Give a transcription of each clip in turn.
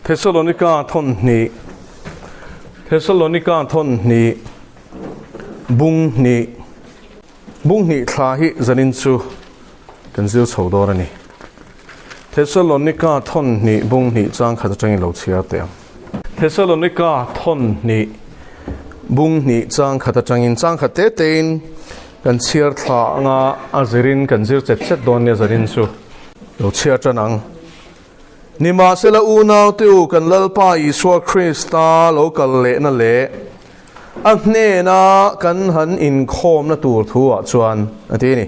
Thessalonica thon ni bung ni thla hi zanin chu kan zil chhodor ani Thessalonica thon ni bung ni chang khat changin lo chia te Thessalonica thon ni bung ni chang khat changin chang khat te tein kan chiar thla nga azirin kan zir chet don ne zanin chu lo chia chanang Nima sila unaw tiu kan lalpa Isua Krista lokal le na le Ahne na kan han in khom na tur thua chuan ati ni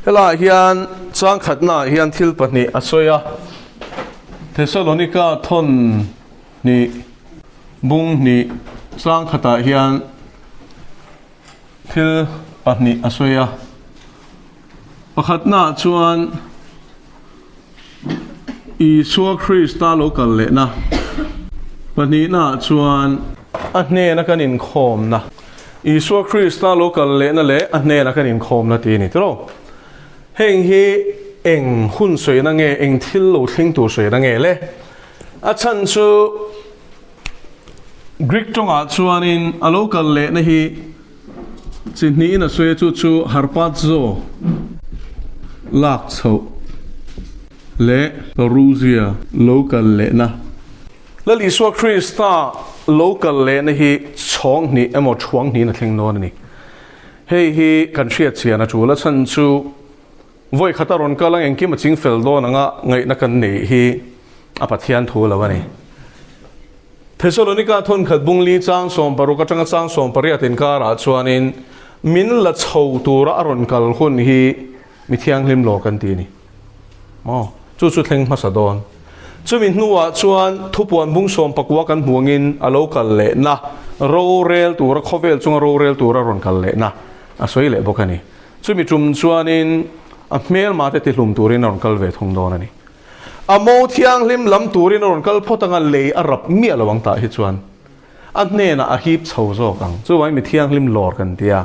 Hela hian chang khat na hian thil pahnih asoya Thessalonica thon ni bung ni chang khata hian thil pahnih asoya pakhat na chuan Isua Krista lokal le na pani na chuan ahne na kanin khom na Isua Krista lokal le na le ahne na kanin khom na ti ni tro heng hi eng hun soi na nge eng thil lo thing tu soi na nge le a chan chu Greek tonga chuan in a lokal le na hi chinni na soi chu harpazo lak chho le Perusia local le na la Isua Krista local le na hi chong ni emo chuang ni na thling non ni hei hi kan hriat chia na chu la chan chu voi khataron ka lang engki ma ching fel do na nga ngai na kan nei hi apathian thu lawani Thessalonica thon khat bungli chang som paru ka changa chang som pariatin ka ra chuanin min la chho tura aron kal hun hi mithiang lim lo kan ti ni mo chu thleng masadon chumin nuwa chuan thupuan bung som pakwa kan huangin a local le na ro rel tura khovel chunga ro rel tura ron kal le na a soi le bokani chumi chum chuanin a hmel ma te ti hlum turin ron kal ve thong don ani a mo thiang lim lam turin ron kal photanga le a rap mi alawang ta hi chuan an ne na a hip chho zo kang chu wai mi thiang lim lor kan tia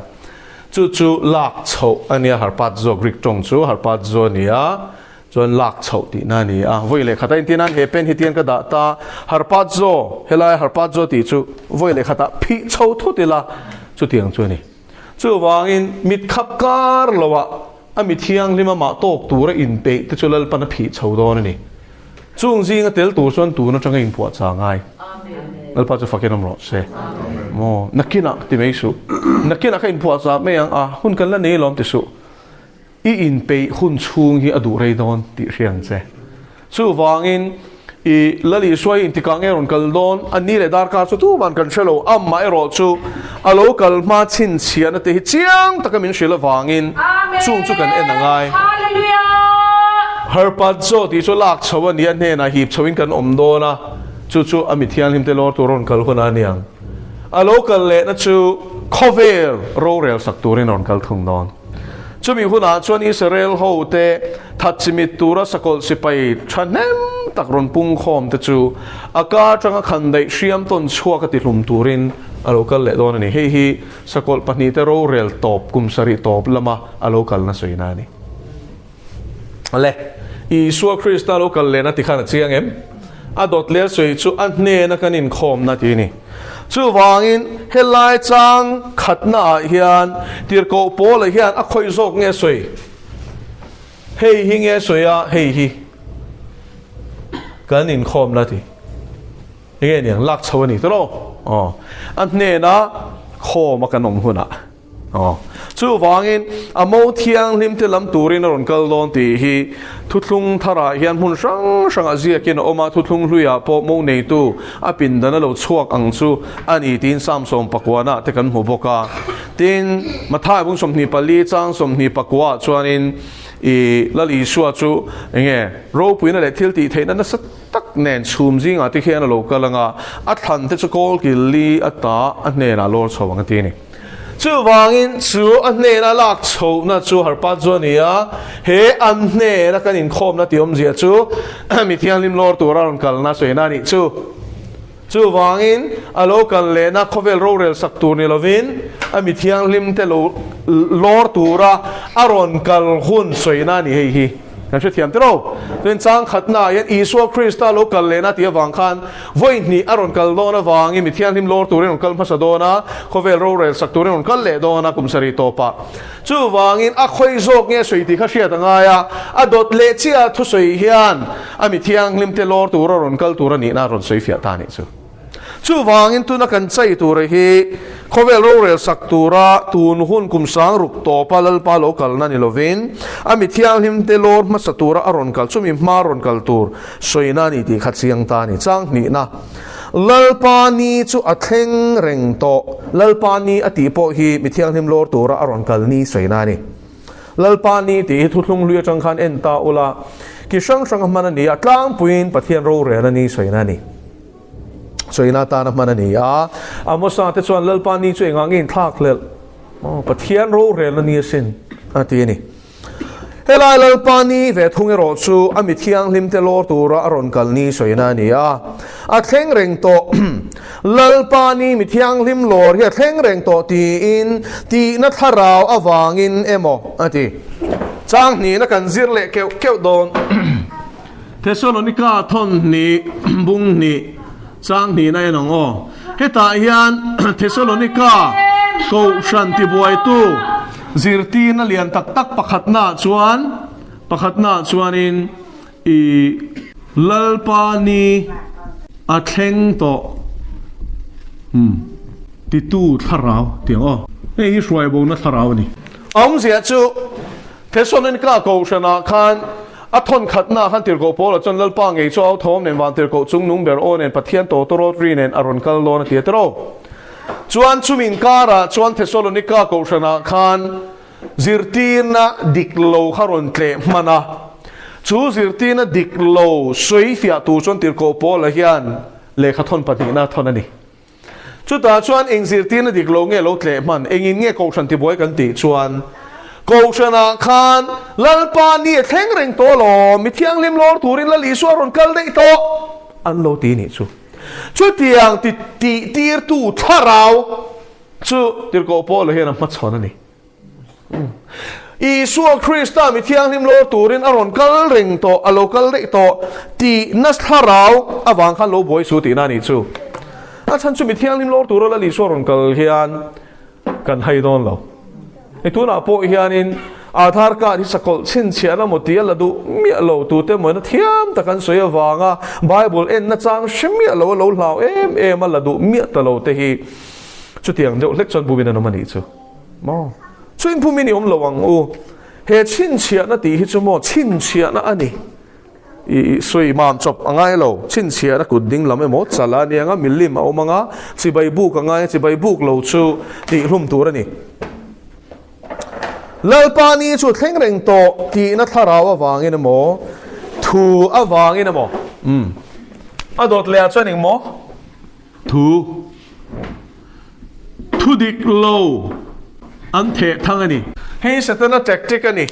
chu lak chho ania harpat zo Greek tong chu harpat zo nia chuan lak chho ti na ni a voile khata in tinan he pen hitian ka da ta harpat zo helai harpat zo ti chu voile khata phi chho thu ti la chu tiang chu ni chu wangin mit khap kar lowa ami thiang lima ma tok tura in pe te chulal pan phi chho do ni chung jing tel tu chuan tu na tanga in puwa cha ngai amen alpa chu fakin ro se mo nakina ti mei su nakina ka in puwa cha me ang a hun kan la nei lom ti su I in pe hun chung hi adu rei don ti riang che chu wangin I lali swai in tikang eron kal don ani le dar ka chu tu ban kan shelo amma ero chu alo kal ma chin chian te hi chiang takamin shela wangin chung chu kan enangai hallelujah harpat zo ti chu lak chawan ya ne na hip chawin kan om do na chu amithian him te lor turon kal khona niang alo kal le na chu khover ro rel sak turin on kal thung don chumi huna chuan Israel ho te thachimit tura sakol sipai thanem takron pung khom te chu aka tanga khandai hriam ton chhuwa ka ti hlum turin alokal le don ani hei hi sakol pani te ro rel top kumsari top lama alokal na soina ni ale Isua Krista lokal le na ti khana chiang em adot le soi chu anne na kanin khom na ti ni chu wangin helai chang khatna hian tirko pol hian a khoi zok nge soi hei hi nge soya hei hi kan in khom na ti nge niang lak chawani tro anne na khom ka nom huna chu wangin amo thiang lim te lam turin ron kal don ti hi thutlung thara hian hun sang azia kin oma thutlung hluya po mo nei tu apin dana lo chuak ang chu ani tin sam som pakwana te kan hu boka tin mathai bung som ni pali chang som ni pakwa chuanin I lali suwa chu nge ro puina le thil ti theina na sat tak nen chum jing ati khian lo kalanga athan te chu kol ki li ata anne na lor chawang ti ni chu wangin chu anne na lak chho na chu harpat zo nia he anne na kanin khom na tiom zia chu mi thiang lim lor tur ron kal na soina ni chu wangin alo kan le na khovel ro rel sak tur ni lovin ami thiang lim te lo lor tura aron kal hun soina ni hei hi kan che thiam te ro ten chang khatna yan Isu Krista local lena ti awang khan voi ni aron kal dona wangi mi thian him lor turin kal masadona khovel ro rel sak turin kal le dona kumsari topa chu wangin a khoi zok nge soi ti kha hria tanga ya adot le chia thu soi hian ami thiang lim te lor tur ron kal tur ni na ron soi fia ta ni chu wangin tu na kan chai tur hi khovel ro rel sak tura tun hun kum sang ruk to palal pa local na ni lovin ami thiang lim te lor masatura aron kal chumi maron kal tur soina ni ti khat siang ta ni chang ni na lalpani chu atheng reng to lalpani ati po hi mi thiang lim lor tura aron kal ni soina ni lalpani ti thutlung lu chang khan en ta ula ki sang sang man ni atlang puin pathian ro re na ni soina ni soina ta na man ni a amosa te chuan lalpani chu engangin thak lel pathian ro re na ni sin ati ni helai lalpani ve thung ero chu ami thiang lim te lor tura aron kal ni soina ni a thleng reng to lalpani mi thiang lim lor hi thleng reng to ti na tharau awangin emo ati chang ni na kan zir le keu don Thessalonica thon ni bung ni chang ni na enong o heta hian Thessalonica ko shanti buai tu zirti na lian tak tak pakhatna chuanin I lalpani athleng to ti tu tharau tiang o ei hruai bo na tharau ni zia chu Thessalonica ko shana khan athon khatna khan tir ko pol chon lalpa ngei chu au thom nen wan tir ko chung nung ber on en pathian to ro ri nen aron kal lo na ti tro chuan chumin kara chuan Thessalonica ko shana khan zirtina diklo kharon tle mana chu zirtina diklo soi fia tu chon tir ko pol hian le khathon patina thon ani chu ta chuan eng zirtina diklo nge lo tle man engin nge ko shan ti boy kan ti chuan ko shana khan lalpa ni thleng reng to lo mi thiang lim lor turin la li suaron kal dei to an lo ti ni chu tiang ti tir tu tharau chu tir ko pol hian ma chhon ani Isu Krista mi thiang lim lor turin aron kal reng to a local dei to ti nas tharau awang khan lo boy su ti na ni chu a chan chu mi thiang lim lor tur la li suaron kal hian kan hai don lo ituna po hianin Aadhaar card hi sakol chin chiana motia la du mi lo tu te mo na thiam takan soya wanga Bible en na chang shmi lo hlaw em la du mi ta lo te hi chu tiang deuh lecture bubina no mani chu mo chuin phumini lowang u he chin chiana ti hi chu mo chin chiana ani I soi mam chop angai lo chin chiana kuding lame mo chala ni anga milim o manga chibai buk angai chibai buk lo chu ti hlum tur ani lalpani chu thleng reng to ti na tharawa wangin mo thu awangin mo adot le chaning mo thu dik lo an the thang ani he satana tactic ani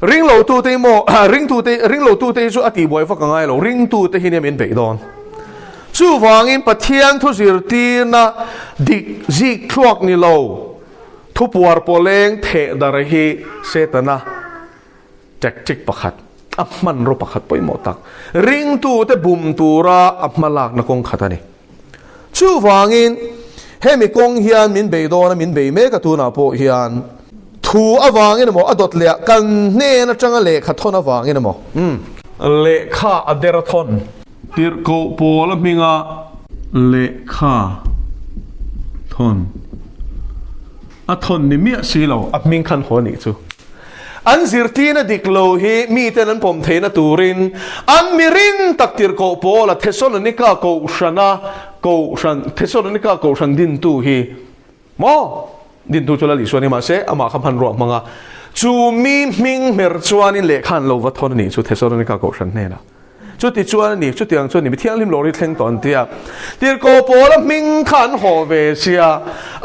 ring lo tu te mo ring lo tu te chu ati boy fa kangai lo ring tu te hinem in beidon chu wangin pathian thu zirti na dik zik thuak ni lo thu puar poleng the darahi setana tactic pakhat apman ro pakhat poi mo tak ring tu te bum tura apmalak na kong khatani chu wangin hemi kong hian min beidona min be me ka tu na po hian thu awangin mo adot le kan ne na changa le khathon awangin mo le kha aderathon tir ko pol minga le kha thon athon ni mi silo apming khan honi chu an zirtina diklo hi mi tenan pom theina turin an mirin taktir ko pola Thessalonica ko shan Thessalonica ko shan din tu hi mo din tu chola li suani ma se ama khamhan ro manga chu mi ming mer chuanin le khan lo wa thon ni chu Thessalonica ko shan ne na chu ti chuan ni chu tiang chu ni mi thiang lim lori thleng ton tia tir ko pola ming khan ho ve sia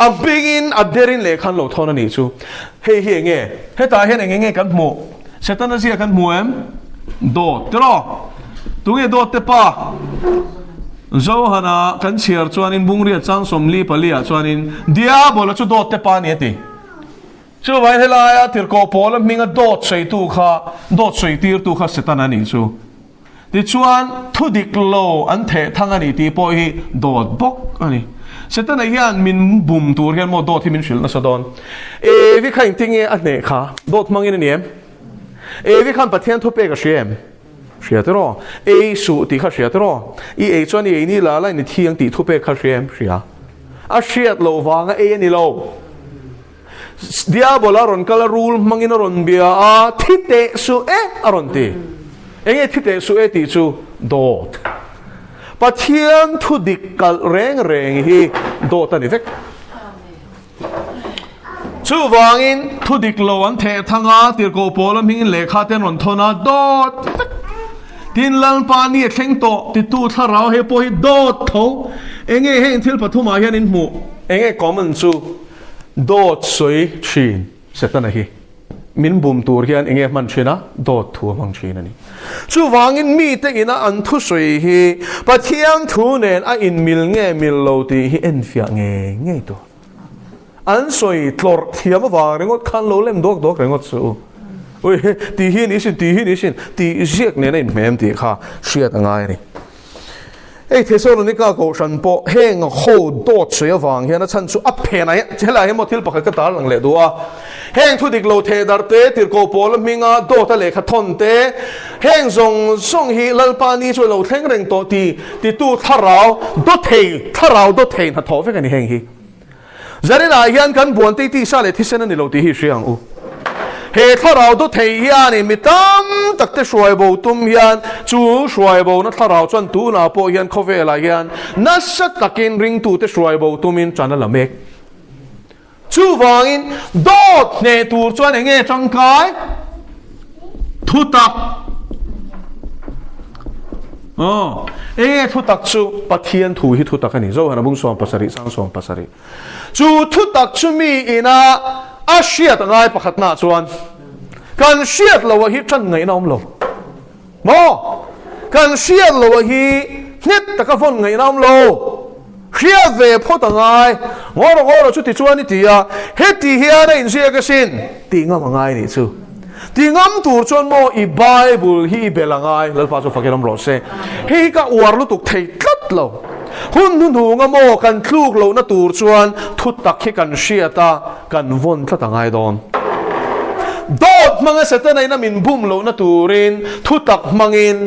a bingin aderin le khan lo thon ni chu he nge he ta he nge kan mu setana sia kan mu em do tro tu nge do te pa zo hana kan chiar chuanin bungria chang som li palia chuanin diabolo chu do te pa ni ti chu vai helaya tir ko pol minga dot sei tu kha dot sei tir tu kha setan ani chu ti chuan thu dik lo an the thang ani ti po hi dot bok ani setan hian min bum tur hian mo dot hi min shil na sadon e vi khain tinge a ne kha dot mangin ni em e vi khan pathian thu pe ka shem shiatro e su ti kha shiatro e chuan e ni la la ni thiang ti thu pe kha shem shia a shiat lo wanga e ni lo diabola ron kala rule mangin ron bia a thite su e aron ti enge thite su e ti chu dot pathian thu dik kal reng reng hi dot ani vek chu wangin thu dik lo an the thanga tir ko pol ming le kha ten ron thona dot tin lang pa ni thleng to ti tu tharau he po hi dot tho enge heng thil pathuma hian in mu enge common chu dot soi chin setana hi min bum tur hian enge man china dot thu mang chin ani chu wangin mi te ina an thu soi hi pathian thu nen a in mil nge mil lo ti hi en fia nge to an soi tlor thiam wa rengot khan lo lem dok rengot su oi ti hi ni sin ti ziak ne in mem ti kha shiat angai ni ei Thessalonica ko san po heng ho dot soi awang hian a chan chu a phena chela he mo thil pakhat ka tar lang le duwa heng thu dik lo the dar te tir ko pol minga dot le kha thon te heng zong song hi lalpa ni chu lo thleng reng to ti tu tharau dot thei na tho ve kan heng hi zarina hian kan buan ti sa le thisen ani lo ti hi hriang u he tharau do thei hian ni mitam takte shruai bo tum hian chu shruai bo na tharau chuan tu na po hian khove la hian na sat takin ring tu te shruai bo tumin chana lamek chu wangin dot ne tur chuan enge changkai thu tak thu tak chu pathian thu hi thu tak ani zo hana bung som pasari sang som pasari chu thu tak chu mi ina a shiat ngai pakhat na chuan kan shiat lo hi chan ngai nom lo mo kan shiat lo hi net taka von ngai nom lo shiat ve phota ngai ngoro chu ti chuan ni ti a he ti hian in sia ka sin ti ngam ngai ni chu ti ngam tur chuan mo I bible hi belangai lalpa chu fakiram ro se he ka war lu tuk thei tlat lo hun nu nga mo kan thluk lo na tur chuan thu tak hi kan shiata kan von thata ngai don dot manga setana ina min bum lo na turin thu tak mangin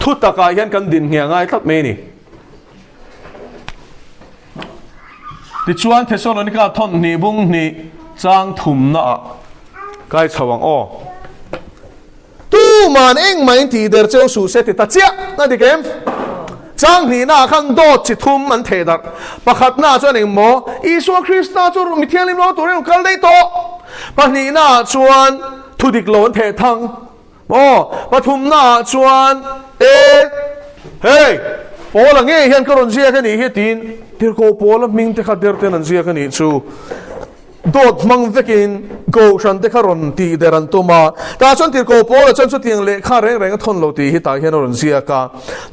thu taka hian kan din ngia ngai tlat me ni ti chuan Thessalonica thon ni bung ni chang thum na kai chawang o tu man eng mai ti der cheu su se ti ta chia na di kem chang ni na khang dot chi thum an the dar pakhat na chuan eng mo Isu Krista chu mi thianlim lo turin kal dei to pani na chuan thu dik lo an the thang mo pathum na chuan hey pola nge hian karon zia ka ni hi tin tir ko pola ming te kha der ten an zia ka ni chu dot mang vekin go shan te kharon ti deran tuma ta chon tir ko pola chan chu tiang le kha reng thon lo ti hi ta hian ron zia ka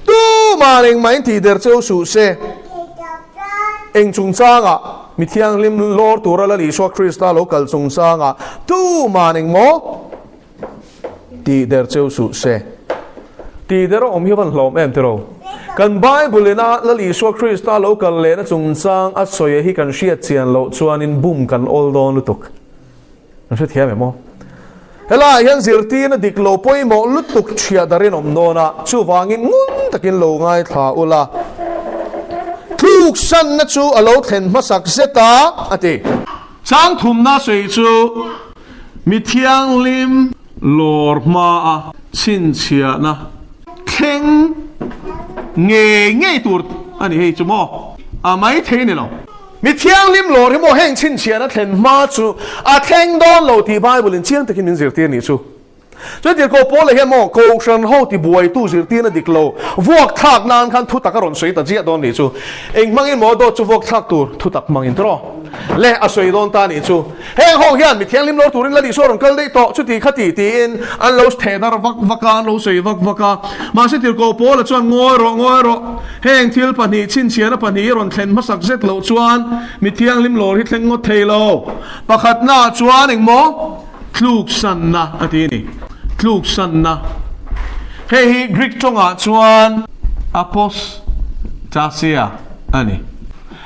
tu ma reng mai ti der cheu su se eng chung changa mi thiang lim lor tura la li so Krista local chung changa tu ma reng mo ti der cheu su se ti der om hi van hlom em tero kan bible na la li so Krista local le na chung chang a soye hi kan shia chian lo chuan in bum kan all don lutuk an se thiam mo hela hian zirti na diklo poi mo lutuk thia darin om nona chu wangin ngun takin lo ngai tha ula thuk san na chu alo thlen masak zeta ati chang thum na sei chu mi thiang lim lor ma a chin chia na theng nge tur ani hei chu mo a mai the ni lo mi thiang lim lor hi mo heng chin chia na thlen ma chu a theng don lo ti bible in chiang takin in zirti ni chu cho nên cô bố là hiện mong cô sơn hậu thì buổi tu dưỡng tiền là địch lâu vuộc thạc nan khăn thu tắc cái rốn suy ta chia đòn này chú anh mang in mỏ đó chú vuộc thạc tu thu tắc mang in đó lẽ à suy đòn ta này chú heng hậu hiện mi thiang lim lo tu rin là đi số rốn cái đấy to chú thì khát thì tiền anh lâu thế đó vắc an lâu suy vắc mà sẽ tiền cô bố là chuan ngồi rồi heng thiel pan hi chin chia na pan hi rốn khen mất sắc rất lâu chuan mi thiang lim lo hít lên ngót thề lâu pakhat na chuan anh mỏ kluk san na ati ni kluk san na hei Greek tonga chuan apostasia ani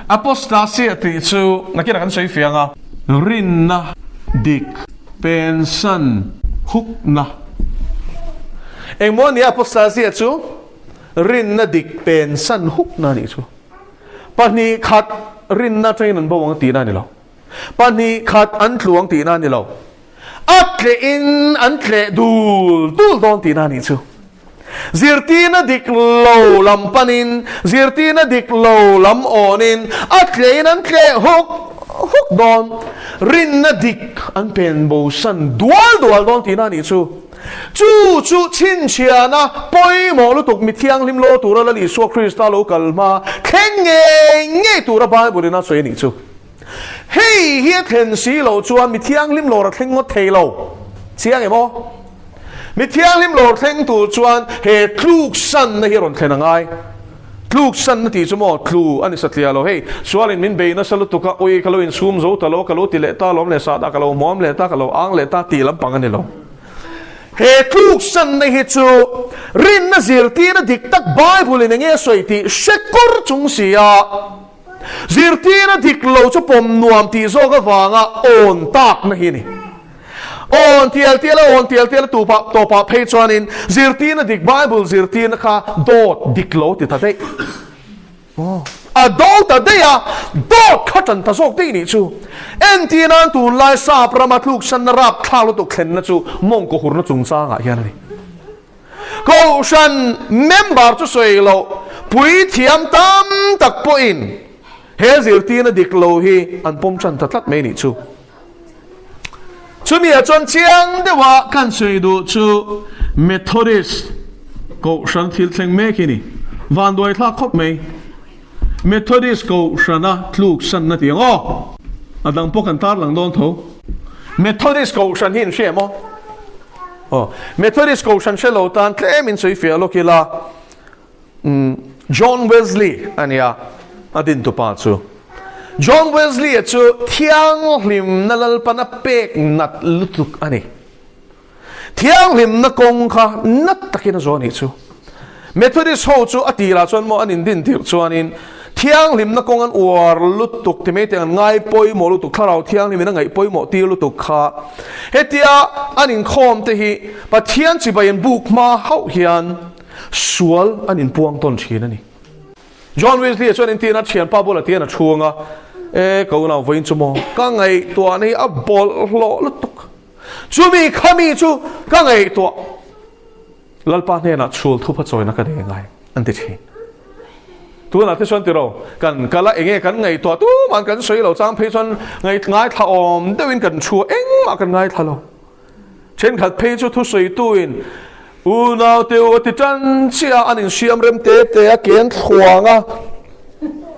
apostasia ti chu nakira kan sei fianga rin na dik pen san huk na engmon ni apostasia chu rin na dik pen san huk na ni chu pani khat rin na train an bawang ti na ni lo pani khat an tluang ti na ni lo atle in antle dul don ti na ni chu zirtina dik low lam panin zirtina dik low lam onin atle in antle huk don rin na dik an pen bo san dual don ti na ni chu chin chia na poi mo lu tuk mi thiang lim lo tura la li so krista lo kalma nge tura bible na so ni chu hei hi then si lo chuan mi thiang lim lo ra thleng ngot thei lo chiang emo mi thiang lim lo thleng tu chuan he tluk san na hi ron thlen angai tluk san na ti chu mo tlu ani satlia lo hei sualin min be na salu tu ka oi kalo in sum zo ta lo kalo ti le ta lom le sa da kalo mom le ta kalo ang le ta ti lam pang ani lo he tluk san na hi chu rin na zir ti na dik tak bible ni nge soi ti shekur chung sia zirtina dik lo cho pom nuam ti zo ka wanga on tak na hi ni on tiel tu pa to pa phe chuanin zirtina dik bible zirtina kha dot dik lo ti ta dei a dot ta dei a dot khatan ta zok dei ni chu entinan tu lai sa pramatluk san rap thalo to khen na chu mong ko hur na chung cha nga hian ni ko shan member chu soi lo pui thiam tam tak po in he zirtina dik lo hi an pom chan ta tlat me ni chu chumi a chon chiang de wa kan sui du chu methodist ko shan thil thleng me ki ni van doi thla khop me methodist ko shana tluk san na tiang o adang po kan tar lang don tho methodist ko shan hin she mo methodist ko shan shelo tan claim in sui fia lo ki la John Wesley ania adin tu pa chu John Wesley chu thiang hlim na lal pana pek nat lutuk ani thiang hlim na kong kha nat takin zoni chu Methodist ho chu atira chon mo anin din tir chuanin thiang hlim na kong an war lutuk timete an ngai poi mo lutuk tharau thiang hlim na ngai poi mo ti lutuk kha hetia anin khom te hi pathian chi bayan buk ma hau hian sual anin puang ton thin ani John Wesley chuan in tina thian pa bola tiana chuanga ko na voin chumo ka ngai to nei a bol hlo lutuk chumi khami chu ka ngai to lalpa ne na chul thu pha choi na ka de ngai an ti thin tu na te chuan ti ro kan kala enge kan ngai to tu man kan soi lo chang phei chuan ngai tha om dewin kan chu eng ma kan ngai tha lo chen khat phei chu thu soi tu in u nào tiêu thì chân chia anh in xiêm rem té a kiến khoang à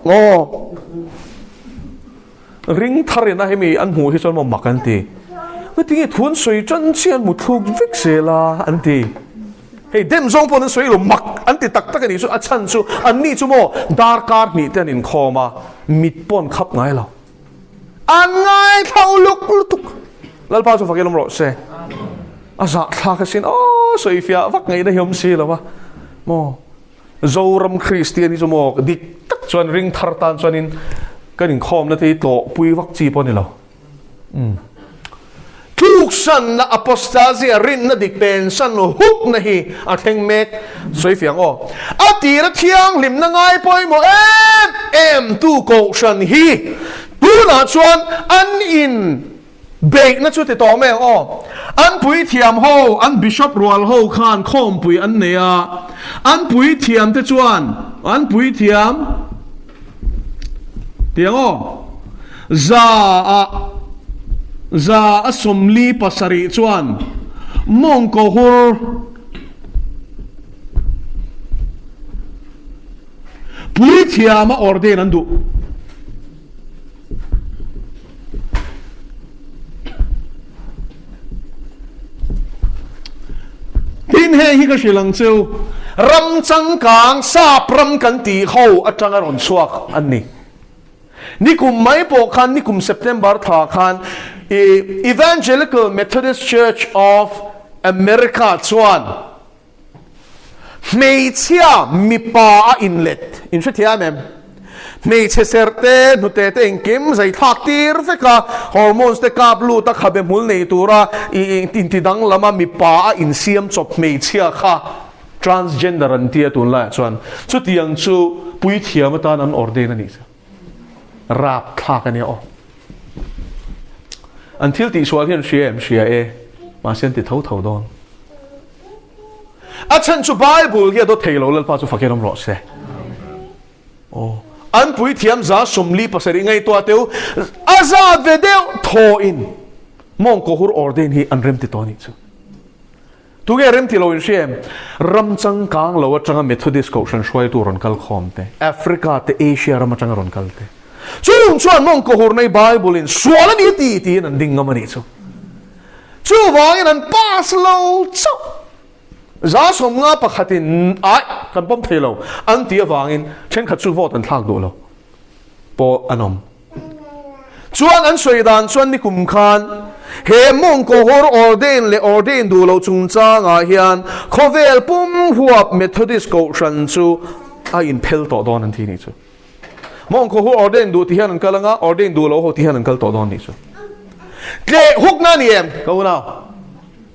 ngô ring thari na hemi an mu hi chon mo mak an ti cái tiếng thun soi chân chia một thuk vik se la an ti hey dem zong pon soi lo mak an ti tak tak ni chu a chan chu an ni chu mo dar kar ni ten in khoma mit pon khap ngai lo an ngai thau luk tuk lal pa chu fakelom ro se asa thla ka sin soi fia vak ngai da hiom si lawa mo zoram christian ni mo dik tak chuan ring thar tan chuanin kanin khom na te to pui vak chi pon ni lo tluk san na apostasia rin na dik pen san no huk na hi a theng mek soi fiang o ati ra thiang lim na ngai poi mo em tu ko san hi tu na chuan an in bek na chu te to me o an pui thiam ho an bishop rual ho khan khom pui an neya an pui thiam te chuan an pui thiam tiang o za a somli pasari chuan mong ko hur pui thiam a ordain an du tin he hi ka shilang chu ram chang kang sa pram kan ti ho atang aron suak an ni kum mai po khan ni kum September tha khan Evangelical Methodist Church of America chuan mei chia mi pa a inlet in sha thia mem mei che serte nu te te kim zai thak tir feka hormones te kap lu ta khabe mul nei tura in ti dang lama mi pa a in siam chop mei chia kha transgender an tia tun la chuan chu tiang chu pui thiam tan an ordain ani rap thak ani o until ti swal hian shia e ma sen ti thau don a chan chu Bible ge do thailo lal pa chu fakeram ro se o an pui thiam za somli pasari ngai to ateu azad ve deu tho in mong ko hur ordain hi an rem ti to ni chu tu ge rem ti lo in shem ram chang kang lo atanga Methodist ko shan shwai tu ron kal khom te Africa te Asia ram chang ron kal te chung chuan mong ko hur nei Bible in swala ni ti an ding ngamani chu wangin an pas lo chu za som nga pakhatin ai kan pom thelo an tia wangin chen khat chu vot an thak do lo po anom chuan an soidan chuan ni kum khan he mong ko hor ordain du lo chung cha nga hian khovel pum huap Methodist ko shan chu a in phel to don an thi ni chu mong ko hor ordain du ti hian an kalanga ordain du lo ho ti hian an kal to don ni chu le huk na ni em ko na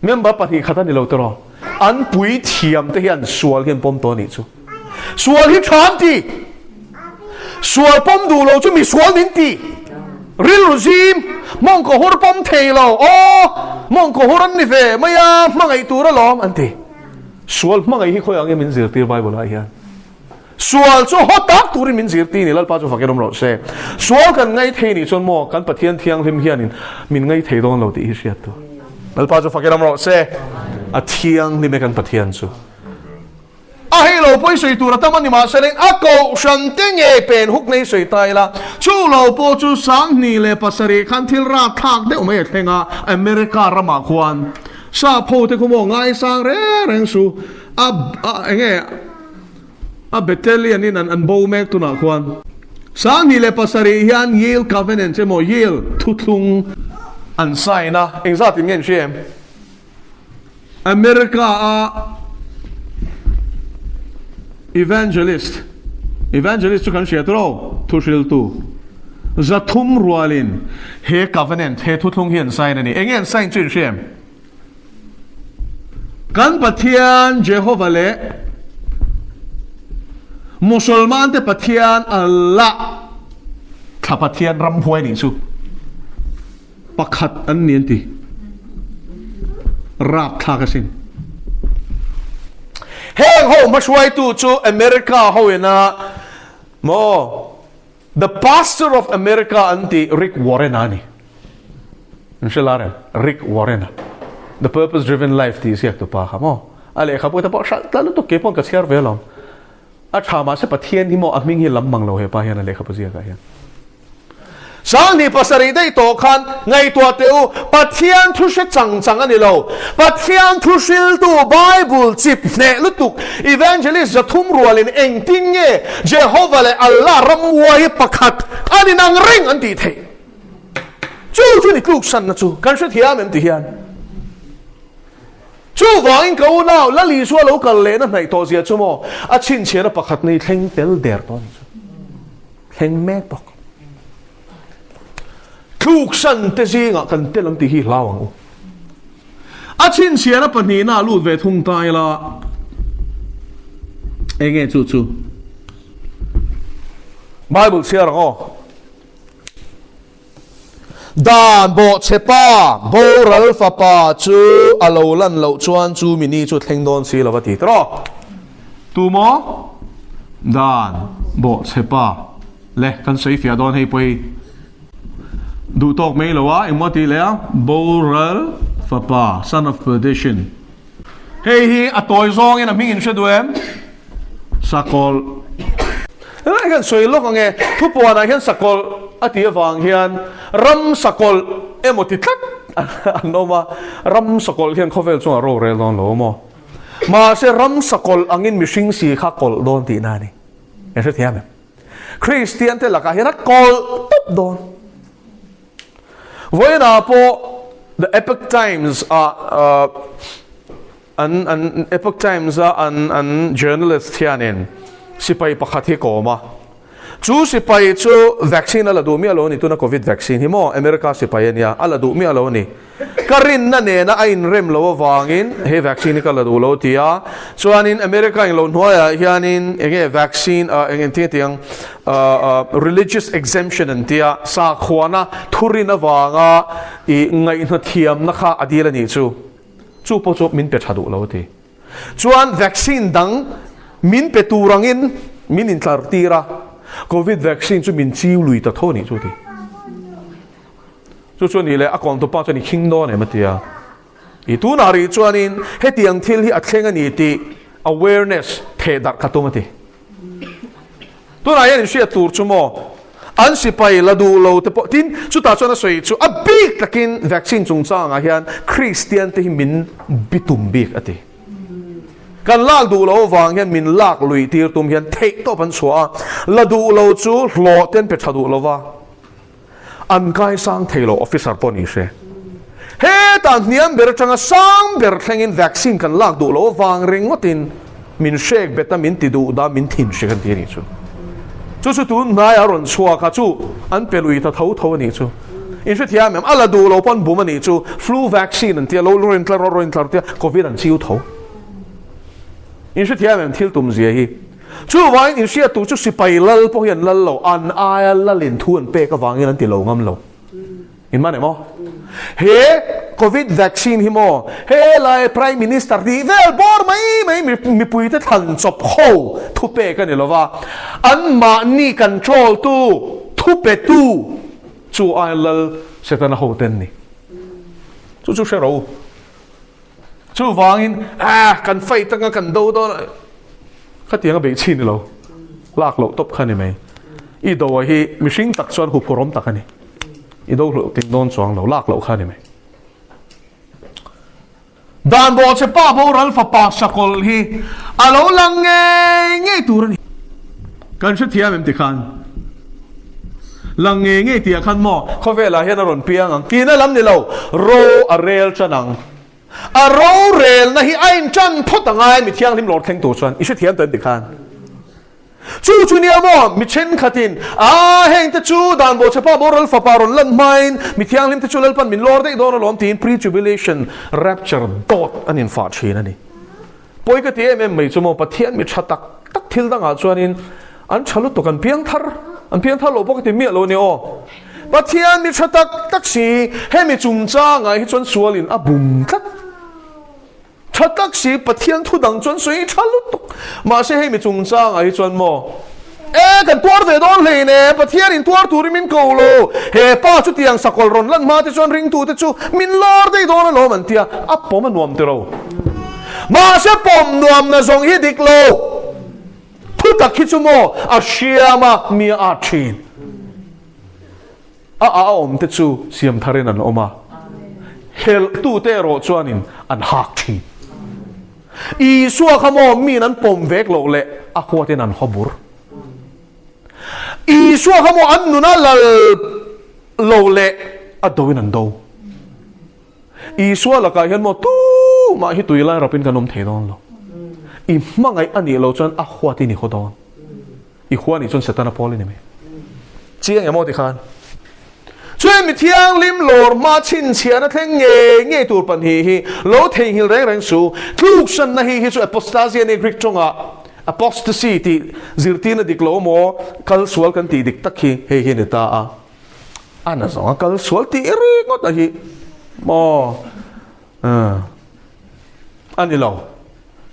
member pati khata ni lo tro an pui thiam te hian sual hian pom to ni chu sual hi tham ti sual pom du lo chu mi sual nin ti ril regime mong ko hor pom thelo o mong ko hor an ni ve maya mangai tu ra lom an ti sual mangai hi khoyang e min zir tir Bible a hian sual chu hotak turin min zir ti ni lal pa chu fakerom ro se sual kan ngai thei ni chon mo kan pathian thiang him hian in min ngai thei don lo ti hi siat tu lal pa chu fakerom ro se a thiang ni me kan pathian chu a hei lo poi soi tu ra taman ni ma seleng a ko shan teng e pen huk nei soi tai la chu lo po chu sang ni le pasari khan thil ra thak de umei thenga America rama khwan sa pho te ko mo ngai sang re reng su a enge a battalion in an bo mek tu na khwan sang ni le pasari hian Yale Covenant che mo Yale thutlung an sai na engza tin ngen shem America a evangelist tu kan shetro thushil tu zathum rualin he covenant he thutlung hian sai na ni engen sai chin shem kan pathian Jehovah le musulman te pathian Allah tha pathian ram huai ni chu pakhat an nian ti rap tha ka sin heng ho ma shwai tu chu America ho ina mo the pastor of America anti Rick Warren ani inshallah Rick Warren the purpose driven life ti siak to pa mo ale khapo ta pa sha tla to ke pon ka chiar velom a thama se pathian hi mo aming hi lam mang lo he pa hian ale khapo sia ka hian sang ni pasari dei to khan ngai to teu pathian thu she chang ani lo pathian thu shil tu Bible chip ne lutuk evangelist jathum rualin engting nge Jehovah le Allah ram wai pakhat ani nang ring an ti the chu ni kluk san na chu kan she thiam em ti hian chu wang ko now la li so lo kal le na nai to zia chu mo a chin che na pakhat nei thleng tel der to ni chu thleng mek pok kluk san te zinga kan telam ti hi lawang a chin che na pani na lut ve thung tai la enge chu Bible share ngo dan bo chepa bo ral fa pa chu alo lan lo chuan chu mini chu thleng don si lo ti tro tu mo dan bo chepa le kan sei fia don hei poi du tok mei lo wa engmo ti le bo ral Fapa, son of perdition. Hey hi atoy zong in a ming in shaduem. Sakol. I can say look on a tupo na hian sakol ati awang hian ram sakol emotitat. No ma ram sakol hian khovel chung a ro rel don lo mo. Ma se ram sakol angin mishing si khakol don ti na ni. Ya se thiam. Christian te laka hian kol top don. Voi na po the Epoch Times an Epoch Times an journalist hianin sipai pakhat hi koma chu sipai chu vaccine ala du mi alo ni tuna covid vaccine hi mo America sipai ania ala du mi alo ni karin na ne na ain rem lo wangin he vaccine ka la du lo tia chuanin America in lo hnuaya hianin enge vaccine enge tiang religious exemption an tia sa khwana thurina wanga I ngai na thiam na kha adila ni chu po chu min pe thadu lo ti chuan vaccine dang min pe turangin min in tlar tira covid vaccine chu min chiu lui ta thoni chu ti chu ni le akon to pa chu ni king do ne matia I tu na ri chuanin he tiang thil hi athleng ani ti awareness the dar khatomati tu na yan shi tur chu mo an sipai la du lo te po tin chu ta chona soi chu a big takin vaccine chung changa hian Christian te hi min bitum big ati kan lak du lo wang hian min lak lui tir tum hian thei to pan chua la du lo chu hlo ten pe thadu lo wa an kai sang thailo officer poni she he tan niam ber changa sang ber thlengin vaccine kan lak du lo wang ring motin min shek beta min ti du da min thin she kan ti ni chu chu tu nai aron chua kha chu an pelui ta tho ni chu in she thiam am ala du lo pon bum ni chu flu vaccine an tia lo rin tlar tia covid an chiu tho in she thiam am thil tum zia hi chu wai in she tu chu sipai lal po hian lal lo an ai lalin thu an pe ka wangin an ti lo ngam lo in mane mo he covid vaccine hi mo he lai prime minister di vel bor mai mi puite than chop ho thu pe ka ni lova an ma ni control tu thu pe tu chu ai lal setana ho ten ni chu shero chu wangin kan fai tanga kan do do khatianga be chin lo lak lo top khani mai I do hi mishing tak chuan hu porom takani I do lo tin don chuang lo lak lo khani mai dan bo che pa bo ral fa pa sakol hi alo lang nge tur ni kan se thiam em ti khan lang nge ti khan mo khovela hian ron piang ang tina lam ni lo ro a rel chanang a ro rel na hi ain chan photangai mi thiang lim lor theng tu chuan I se thiam ten ti khan chu ni amo mi chen khatin heng te chu dan bo chapa boral fa paron lan main mi thiang lim te chu lal pan min lor dei don lom tin pre tribulation rapture dot anin fa thin ani poi ka ti em mai chu mo pathian mi thatak tak thil danga chuanin an chalu to kan piang thar lo pok ti mi lo ne o pathian mi thatak tak si he mi chung cha ngai hi chon sualin a bum tak thatak si pathian thu dang chon sui chalu to ma se he mi chung cha ngai chon mo kan tuar de don le ne pathian in tuar tur min ko lo he pa chu tiang sakol ron lan ma te chon ring tu te chu min lor de don lo man tia a pom nuam te ro ma se pom nuam na zong hi dik lo thu tak hi chu mo a shiama mi a thin om te chu siam tharin an oma hel tu te ro chuanin an hak thin I suwa khamo mi nan pom vek lo le a khwatin an hobur I suwa khamo an nuna lal lo le a doin an do I suwa la ka hian mo tu ma hi tuila rapin kanom theidon lo I mangai ani lo chuan a khwati ni khodon I khwani chon setana poli ni me chiang emo ti khan chuan mi thiang lim lor ma chin chiana thleng nge tur pan hi lo thei hil reng su tluk san na hi chu apostasy ni Greek chonga apostasy ti zirtina diklo mo kal sual kan ti dik tak hi ni ta ana so kal sual ti ri ngot hi mo ani lo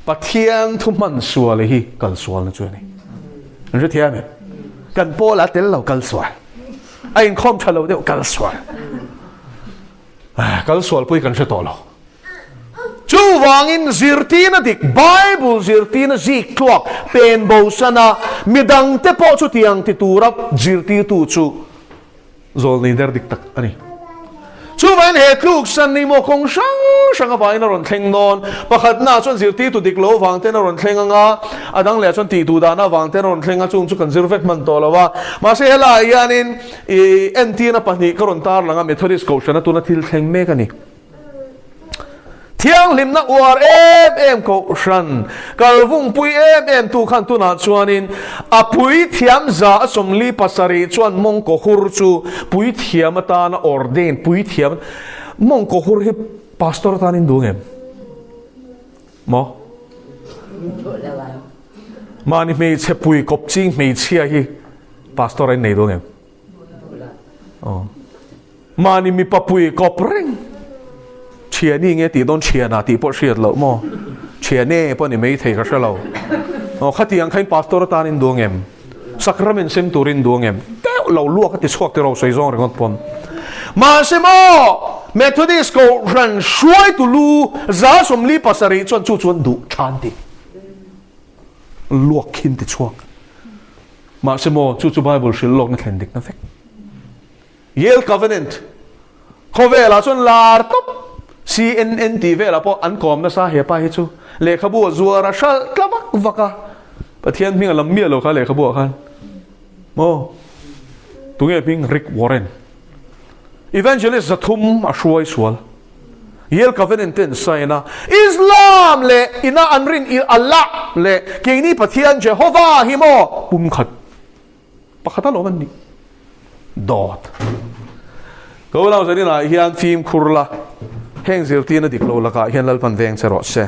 pathian thu man sual hi kal sual na chuani an je thiam kan pola tel lo kal sual ai khom chalo de kal sual pui kan se to lo chu wangin zirtina dik Bible zirtina zik tuak pen bo sana midang te po chu tiang ti turap zirti tu chu zol ni der dik tak ani chu van he tluk san ni mo kong sang avai na ron thleng non pakhat na chon zirti tu dik lo wang te na ron thleng anga adang le chon ti tu da na wang te ron thleng a chung chu kan zirvet man to lawa ma se hela yanin nt na pani karon tar langa Methodist ko shana tu na thil thleng me kani thiang lim na war em ko shan kalvung pui em tu khan tu na chuanin a pui thiam za somli pasari chuan mong ko hur chu pui thiam ta na ordain pui thiam mong ko hur hi pastor ta nin dungem mo mani me che pui kop ching me chia hi pastor ai nei dungem mani mi papui kop ring chia ni nghe ti don chia na ti po chia lo mo chia ne po ni mei thei ka sha lo khati ang khain pastor ta nin dungem sacrament sem turin dungem te lo lu ka ti chhuak te ro sei zong rengot pon ma se mo Methodist ko ran shuai tu lu za som li pasari chon chu chon du chan ti luak khin ti chhuak ma se mo chu Bible shil lok na thlen dik na fek Yale Covenant khovela chon lar top CNN TV la po an kom na sa he pa hi chu le khabu zuara shal tlawak waka pathian ming lam mi lo kha le khabu khan mo tunge ping Rick Warren evangelist zathum ashwai swal Yale Covenant ten saina Islam le ina anrin Allah le kini pathian Jehovah hi mo pum khat pakhata lo man ni dot ko la zani na hian film khurla heng zirtina dik lo laka hian lalpan veng che ro se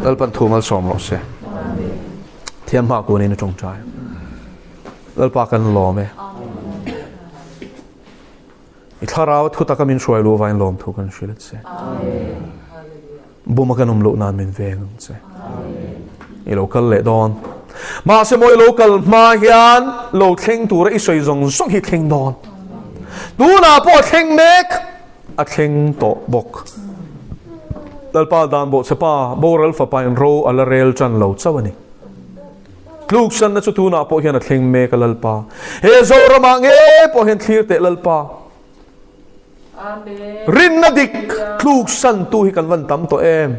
lalpan thumal som ro se thiam ma ko ni na chong chai lalpa kan lo me i tharau thu ta kamin shoi lo vain lom thu kan shilet se buma kanum lo nan min veng se i local le don ma se moi local ma hian lo thleng tur i soi zong zong hi thleng don tu na po thleng mek a thleng to bok lalpa dan bo sepa boral fa pain ro ala rel chan lo chawani kluk san na chu tu na po hian a thleng mek a lalpa he zo rama nge po hian thlir te lalpa amen rin na dik kluk san tu hi kan van tam to em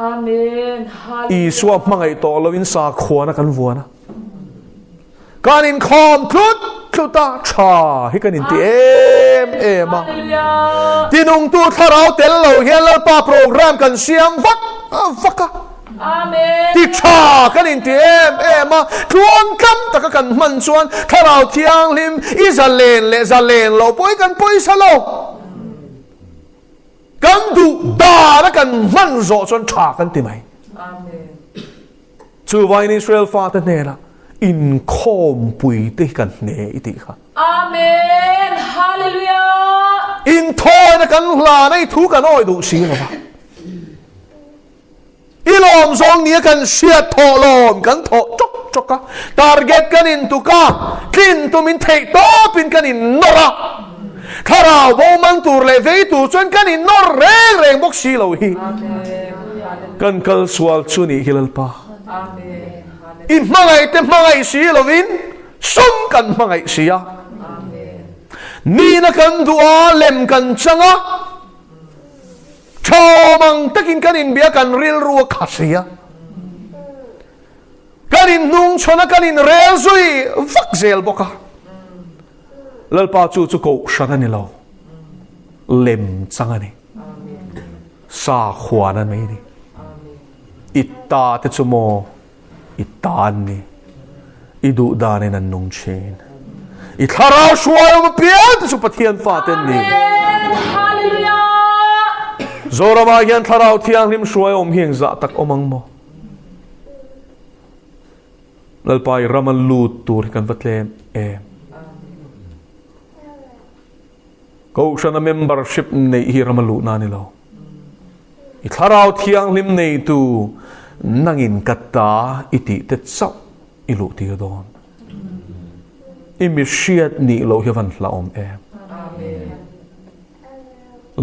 amen i swap mangai to lovin sa khwana kan vuana kanin khom thut thuta cha hi kanin ti em ma tinung tu tharau tel lo hian lalpa program kan siam vaka amen ti cha kanin ti em ma thuan kam taka kan man chuan tharau thiang lim izalen le zalen lo poi kan poi salo kan du da la kan man zo chuan tha kan ti mai amen chu vain Israel fa ta ne la in khom pui te kan ne iti kha amen hallelujah in thoi na kan hla nei thu kan oi du si lo ba ilom zong ni kan sia tho lom kan tho chok chok ka target kan in tu ka kin tu min thei to pin kan in nora kharao bo man tur le ve tu chon kan in nor reng reng bok si lo hi kan kal swal chuni hilal pa amen in mangai te mangai si lovin sum kan mangai sia amen ni na kan dua lem kan changa chomang takin kanin bia kan ril ru khasia kanin nung chona kanin rel zui vak zel boka lalpa chu chu ko shana ni lo lem changa ni sa khwana mai ni itta te chumo itan ni idu dane nan nung chen i tharau shuai ma pian su pathian fa ten ni hallelujah zora ma hian tharau thiang lim shuai hieng za tak omang mo lalpai ramal lut tur kan vatlem em ko shana membership nei hi ramalu na ni lo i tharau thiang lim nei tu nangin kata iti te chau ilu ti don imishiat ni lo hivan la om em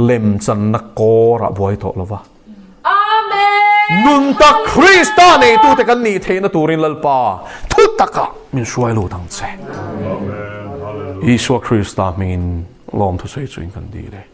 lem chan na ko ra boy to lova nun ta Krista nei tu te kan ni theina turin lalpa thu taka min suai lo tang che Isua Krista min lom thu sei chuin kan di le